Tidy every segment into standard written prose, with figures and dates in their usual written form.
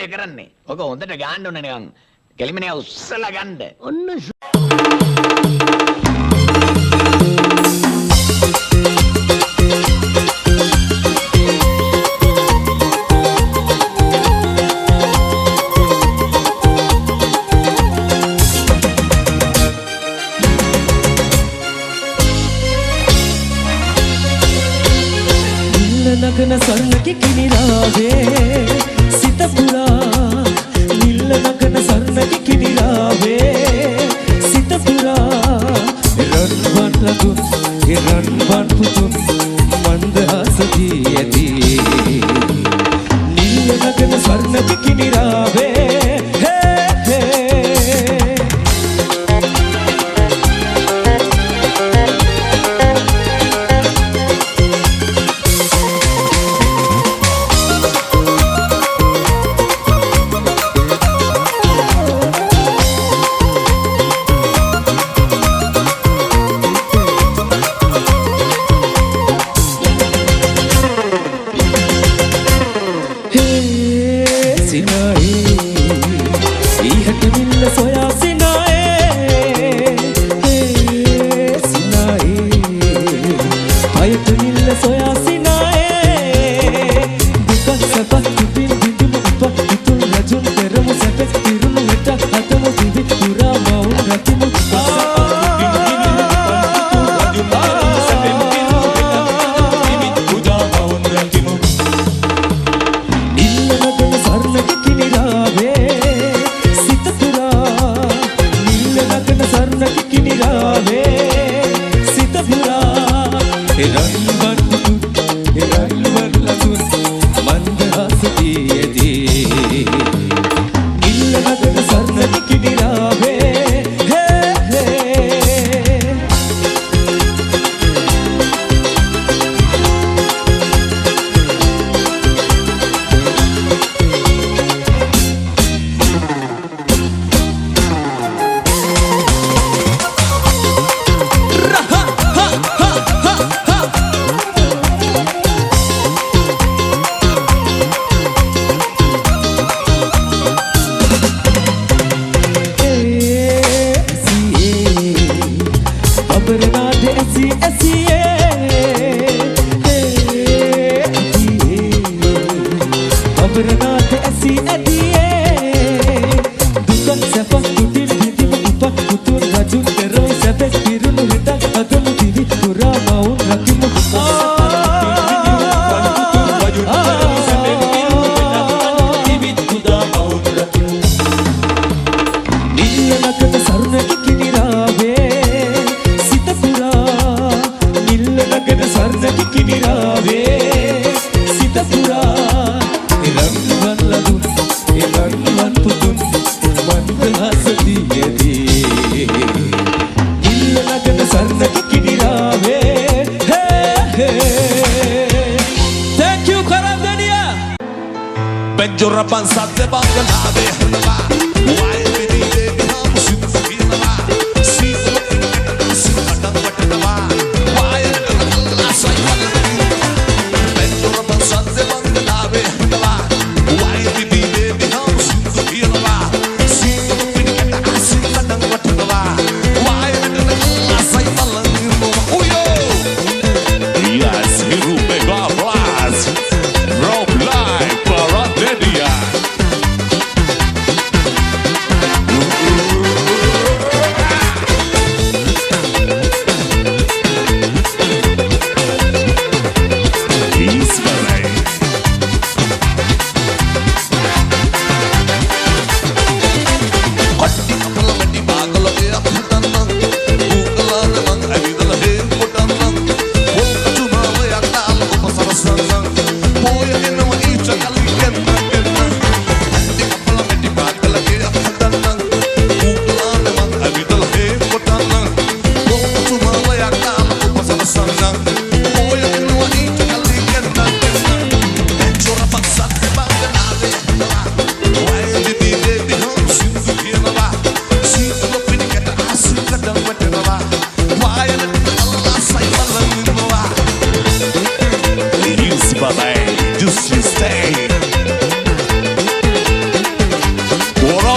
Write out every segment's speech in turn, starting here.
ඔය කරන්නේ. ඔක හොඳට ගාන්න ඕනේ නිකන්. කෙලිමනේ උස්සලා ගන්න. ඔන්න නගන සරණකි කිනිරාවේ සිත පුරා නිල්ල නගන සරණකි කිනිරාවේ සිත පුරා රන්වන් ලතුන් රන්වන් පුතුන් මන්දහසදී ඇති නිල්ල නගන සරණකි කිනිරාවේ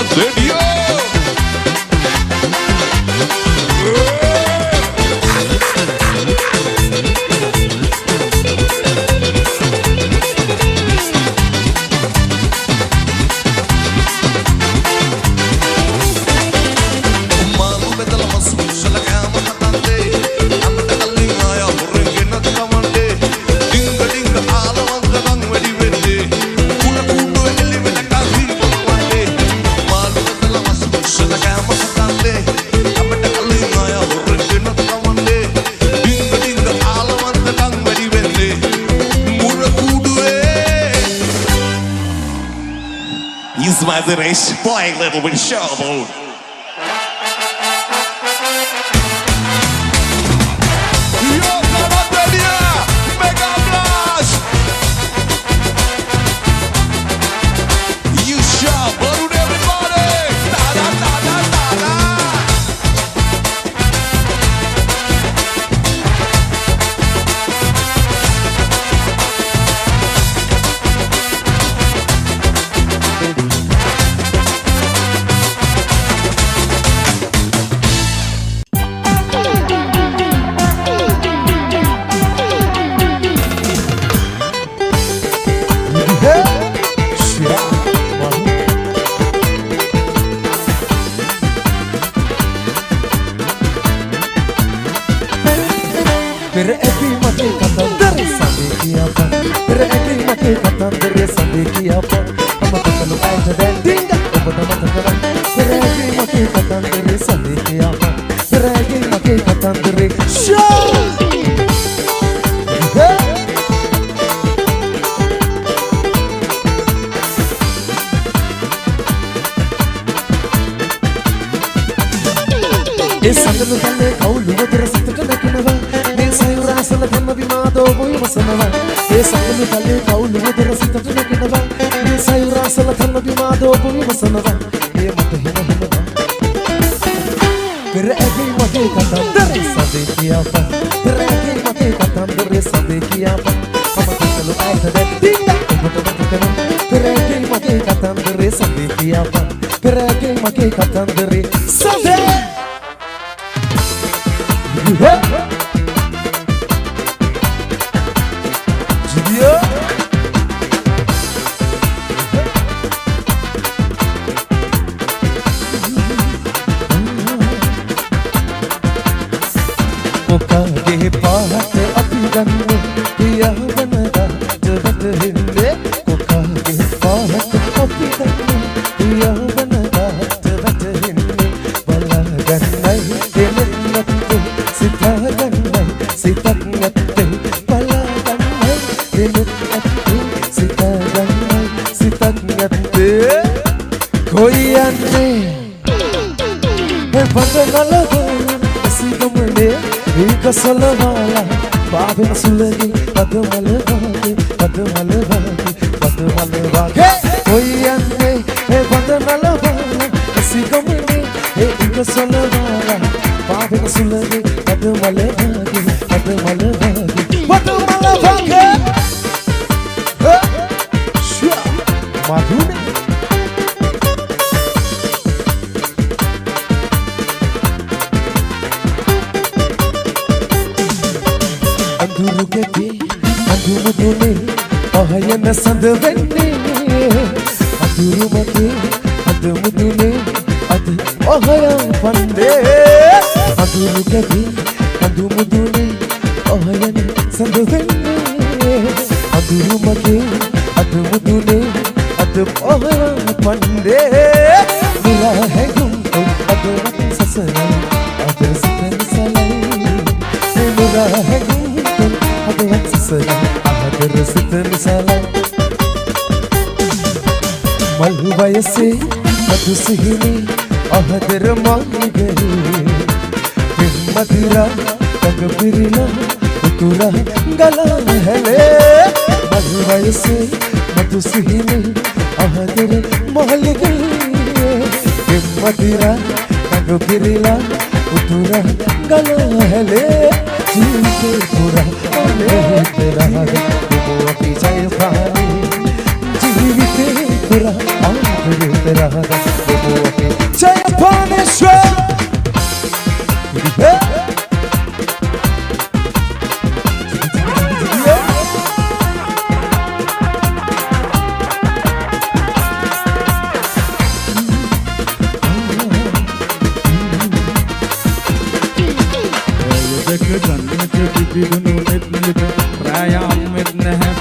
Boss Radio. My little spoiled little bit shovel.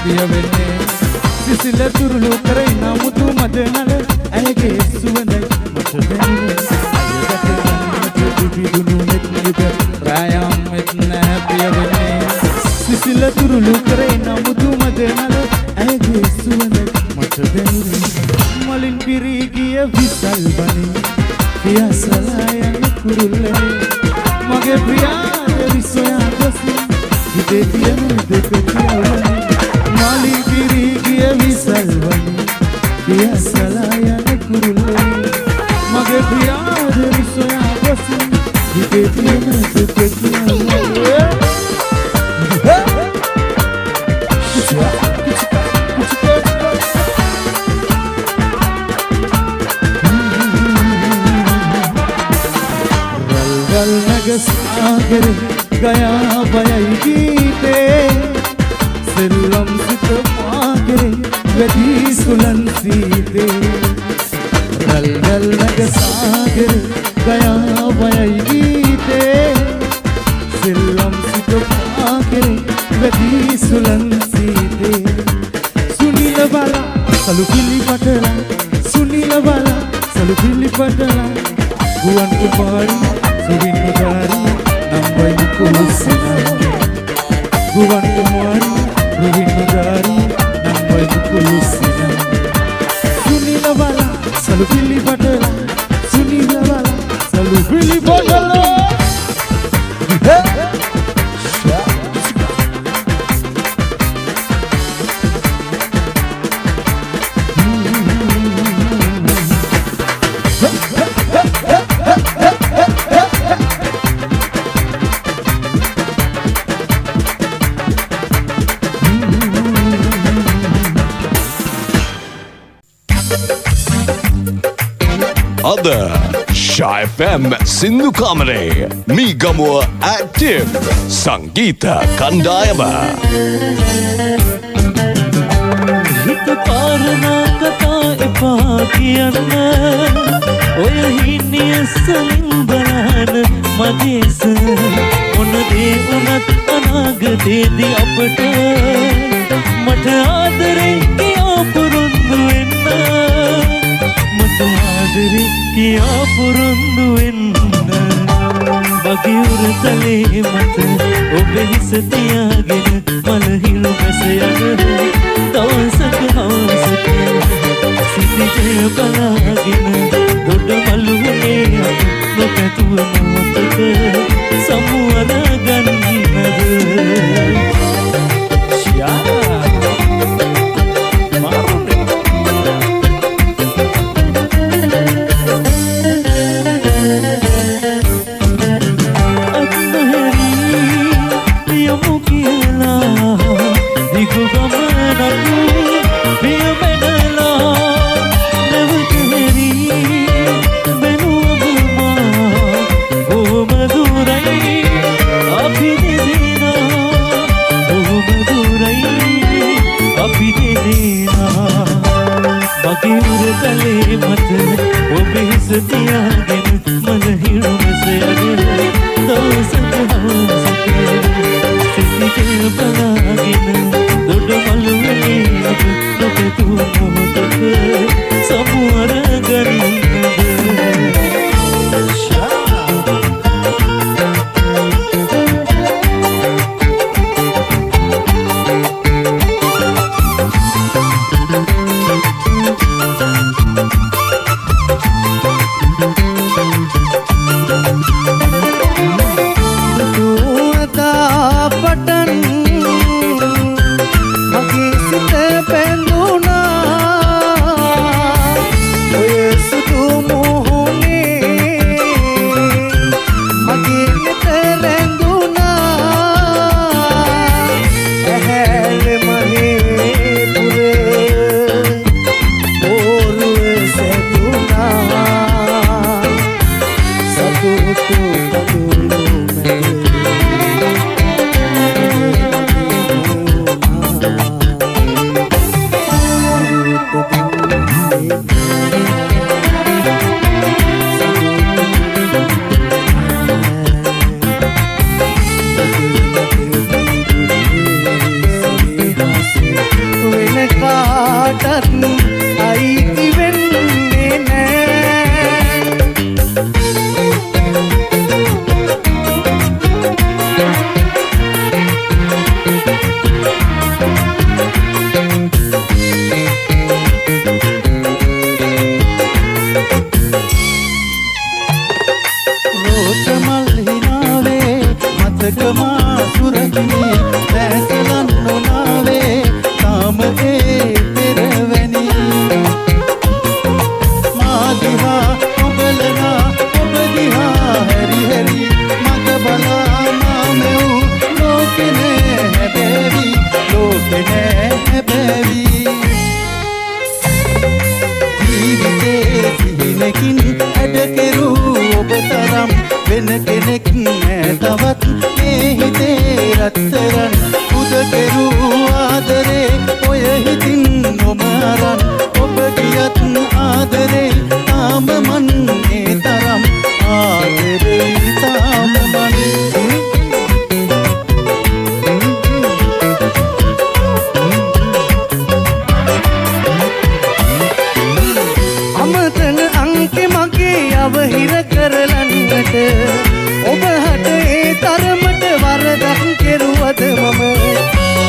ප්‍රිය වෙන්නේ සිසිල තුරුළු කරන මුතු මදනල ඇගේ සුවඳයි මට දැනෙන්නේ දුනු නෙත් නිබ රායම් මෙත් නැ ප්‍රිය වෙන්නේ සිසිල තුරුළු කරන මුතු මදනල ඇගේ සුවඳයි මට දැනෙන්නේ මලින් පිරී ගිය විසල් බණේ පියසලා යන කුරුල්ලේ මගේ ප්‍රියාය විසොයා ගොසින් හිතේ තියෙන දෙක කියවන්නේ මලින් පිරී ගිය විසල් බණේ පියසලා යන කුරුල්ලේ මගේ ප්‍රියාය විසොයා ගොසින් හිතේ තියෙන දෙක කියවන්නේ सागर गया बयई गीते सिल्लम सित मागरे वदी सुलन सीते रल रल नग सागर गया बयई गीते सिल्लम सित मागरे वदी सुलन सीते सुनील वाला सलु पिली पटला सुनील वाला सलु पिली पटला गुवन कुमारी Ruhinugari nambai kulusina Guwan kumari Ruhinugari nambai kulusina Sunila wala salu pili patala Sunila wala salu pili patala Ada Shy FM Sindu Kamare Migamuwa Active Sangeeta Kandayama හිත පාරනා කතා එපා කියන්න ඔය හිනිය සලින් බලන්න මගේස මොන දේ වුණත් අනාගතේදී අපට මට ආදරේ කියා පුරුදු වෙන්න මට ආදරේ කියා පුරුදු වෙන්න බගියුර තලේ මට ඔබ හිස තියාගෙන මලහිරු බැස යන දවසක හවසක සිටිජය බලාගෙන දොඩ මළුවනේ නොපැතුව මොහොතක සමුවර ගන්නද තියාගෙන මලහිරු මෙසයගෙන දවසක හවසක සිටිජය බලාගෙන දොඩ මළුවේ අප නොපැතුව මොහොතක සමුවර ගන්නද කාටත් අයිති වෙන්නේ නෑ. රෝසමල් හිනාවේ මතකමා සුරකිනේ දැසලන් නොනාවේ තාම ඒ පෙරවැනි මාදිහා ඔබලනා ඔබ දිහා හැරි හැරි මග බලා මාමෙව් ලෝකෙනේ හැබෑවි ලෝකෙනේ හැබෑවි ජීවිතේ සිහිනකින් ඇඩකෙරු ඔබ තරම් වෙන කෙනෙක් නෑ තවත් මේ හිතේ රත්තරන් උදකෙරු ආදරේ ඔය හිතින් නොමරන් ඔබ ගියත් ආදරේ තාම මන් ඒ තරම් ආදරේ තාම මන් අමතන අංකෙ මගේ අවහිර කරලන්නට ඔබ හට ඒ තරමට වරදක් කෙරුවද මම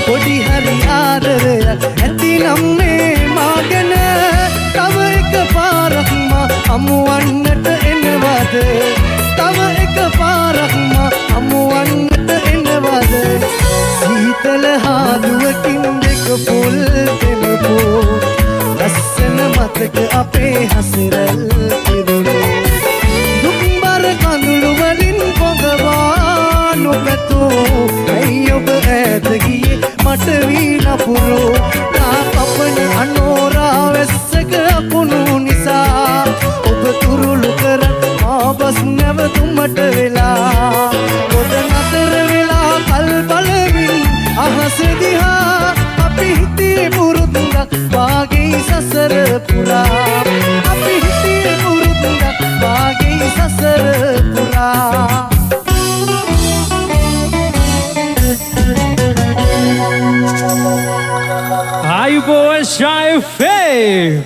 පොඩි හරි ආදරයක් ඇතිනම් මේ මාගෙන තව එක පාරක්ම අමුවන්නට එනවද තව එක පාරක්ම අමුවන්නට එනවද සීතල හාදුවකින් දෙක පොල් දෙනපෝ ලස්සන මතක අපේ හසරල් පිරුණේ දුම්බර කඳුළු වලින් පොඟවා නොපැතෝ ඇයි ඔබ ඈත ගියේ මට වීනපුරෝ නා කපන අනෝරා වැස්සක අකුණු නිසා ඔබ තුරුළු කර ආපස් නැවතුමට වෙලා පොද නතර වෙලා කල් බලමින් අහස දිහා අපි හිතේ පුරුද්දක් වාගේ සසර පුරා අපි හිතේ පුරුද්දක් වාගේ සසර පුරා ආයුබෝවන් ශායිෆේ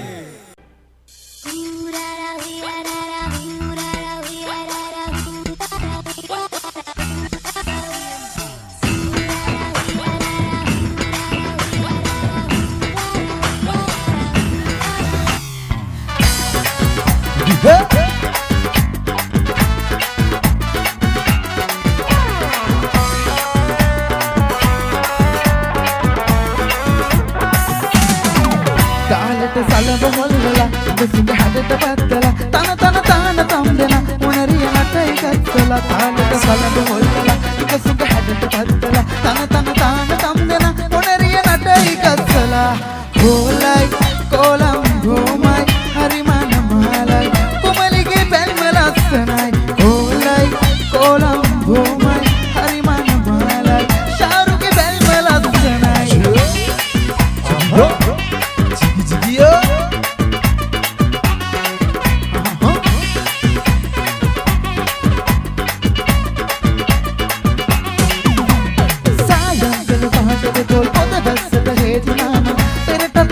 තාලෙට සලබ හොල්ලලා දෙසිඟ හැඩට පැත්තලා තන තන තාන තම් දෙන උණරිය නටයි ගත්තලා තාලෙට සලබ හොල්ලලා දෙසිඟ හැඩට පැත්තලා තන තන තාන තම් දෙන උණරිය නටයි ගත්තලා ගෝලයි කොලම් ගෝමයි හරි මනමාලයි කුමලිගේ බැල්ම ලස්සනයි ගෝලයි කොලම් ගෝමයි හරි මනමාලයි ශාරුගේ බැල්ම ලස්සනයි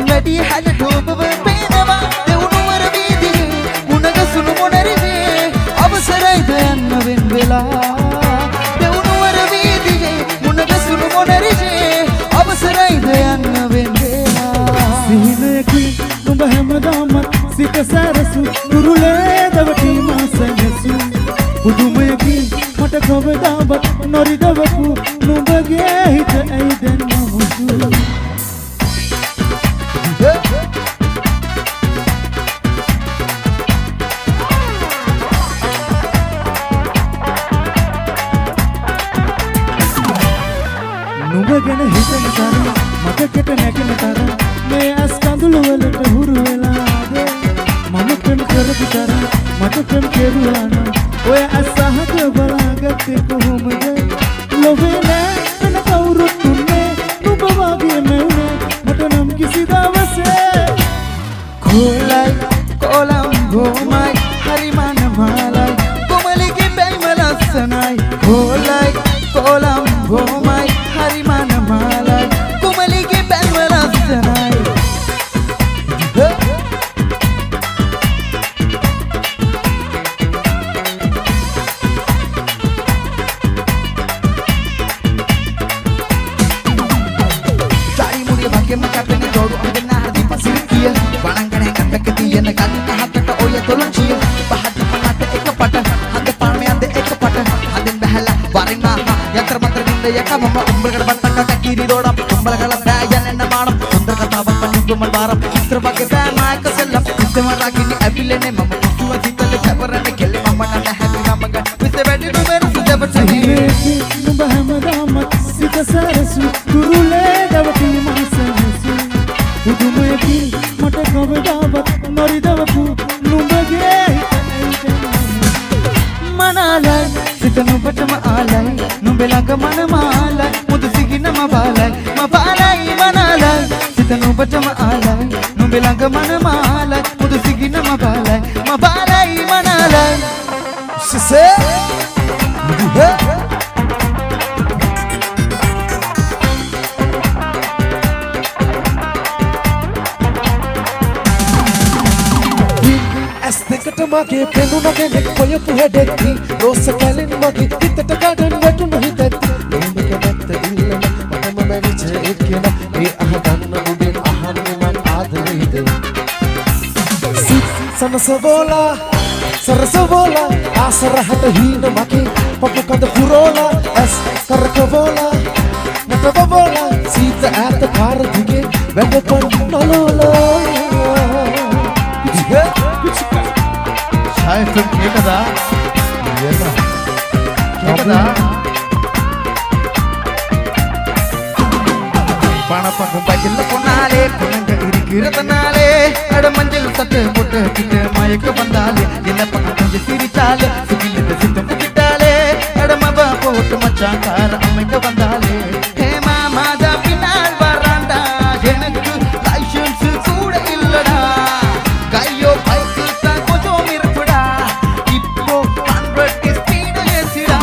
වැඩි හැඩට ඔබව පේනවා දෙවුනුවර වීදියේ මුණගසුණු මොනරිවේ අවසරයිද යන්න වෙන් වෙලා දෙවුනුවර වීදියේ මුණගසුණු මොනරිවේ අවසරයිද යන්න වෙන් වෙලා සිහිනයකින් නුඹ හැමදාමත් සිත සැරසු දුරුලේ දවටි මාසනසු පුදුමයකින් මට කවදාවත් නොරිදවපු නුඹගේ හිත ඇයි දැන් නමුසු නුඹ ගැන හිතන තරම් මතකෙට නැගෙන තරම් මේ ඇස් කඳුළු වලට හුරු වෙලාද මම ප්‍රේම කරපු තරම් මට ප්‍රේම කෙරුවා නම් ඔය ඇස් අහක බලාගත්තේ කොහොමද ලොවේ නෑ වෙන කවුරුත් දුන්නේ නුඹ වගේ මෙවුනේ මට නම් කිසි දවසේ කොලයි කොලම් ගෝමයි හරි මනමාලයි කොමලිගේ බැල්ම ලස්සනයි කොලයි කොලම් ගෝමයි හරි මනමාලයි කොමලිගේ බැල්ම ලස්සනයි நம்ம உங்களோட பட்டக்க கக்கீரிதோட உங்களகள பேயன் என்ன மாடம் சுந்தர கதாவ பண்ணுகுமல் வாரம் இஸ்ரபકે பேமாக்க செல்லம் இஸ்தமராகினி அபிலனே மம்ம குசுவசித்தல சபரன கெல்ல மம்ம நன ஹැපි නමක විසවැඩි නුමරු සුදපටි නුඹ හැමදාමත් සිත සරසු කුරුලේ දවති මාසනසු පුදුමයකි මට කවදාවත් නොරිදවපු නුඹගේ මනාලයි සිත නුඹටම ආලයි නුඹ ළඟ මනමාලයි මුදු සිගිනම බාලයි මපාලයි මනාලයි සිත නුඹටම ආලයි නුඹ ළඟ මනමාලයි මුදු සිගිනම බාලයි මපාලයි මනාලයි සිසේ ඇස් දෙකට මගේ පෙනුන කෙනෙක් කොයපු හැඩෙක්ති රෝස කැලෙන් මගේ හිතට කඩන් වැටුණු හිතැත්ති මේක නැත්ත ඉල්ලන මටම මැවිච්ච එක්කෙන මේ අහගන්න උඩෙන් අහන්නේ මං ආදරේද සනසබෝලා සරසබෝලා ආසරහට හීන මගේ පපු කඳ පුරෝලා ඇස් කරකබෝලා නටබෝලා සීත ඈත පාර දිගේ වැඳපන් නලෝලා Saya கேக்குதா கேக்குதா பணப்பக்கம் பையில பொன்னாலே பொண்ணுங்க இருக்கிறதுனாலே அட மஞ்சள் சட்டை போட்டு கிட்ட மயக்க வந்தாலே என்ன பண்ண கொஞ்சம் சிரிச்சாலே சிக்கிலிருந்து சித்தம் கிட்டாலே அட மபா போட்டு மச்சான் கார அமைக்க வந்தாலே ஹே மாமா தான் பின்னால் வராண்டா எனக்கு லைசன்ஸ் கூட இல்லடா கையோ பைக்கு தான் கொஞ்சம் இருப்புடா இப்போ 100 ஸ்பீடு ஏசிடா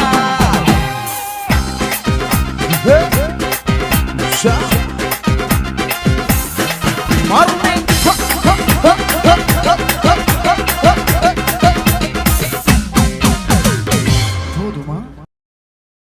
மாறுமே போதுமா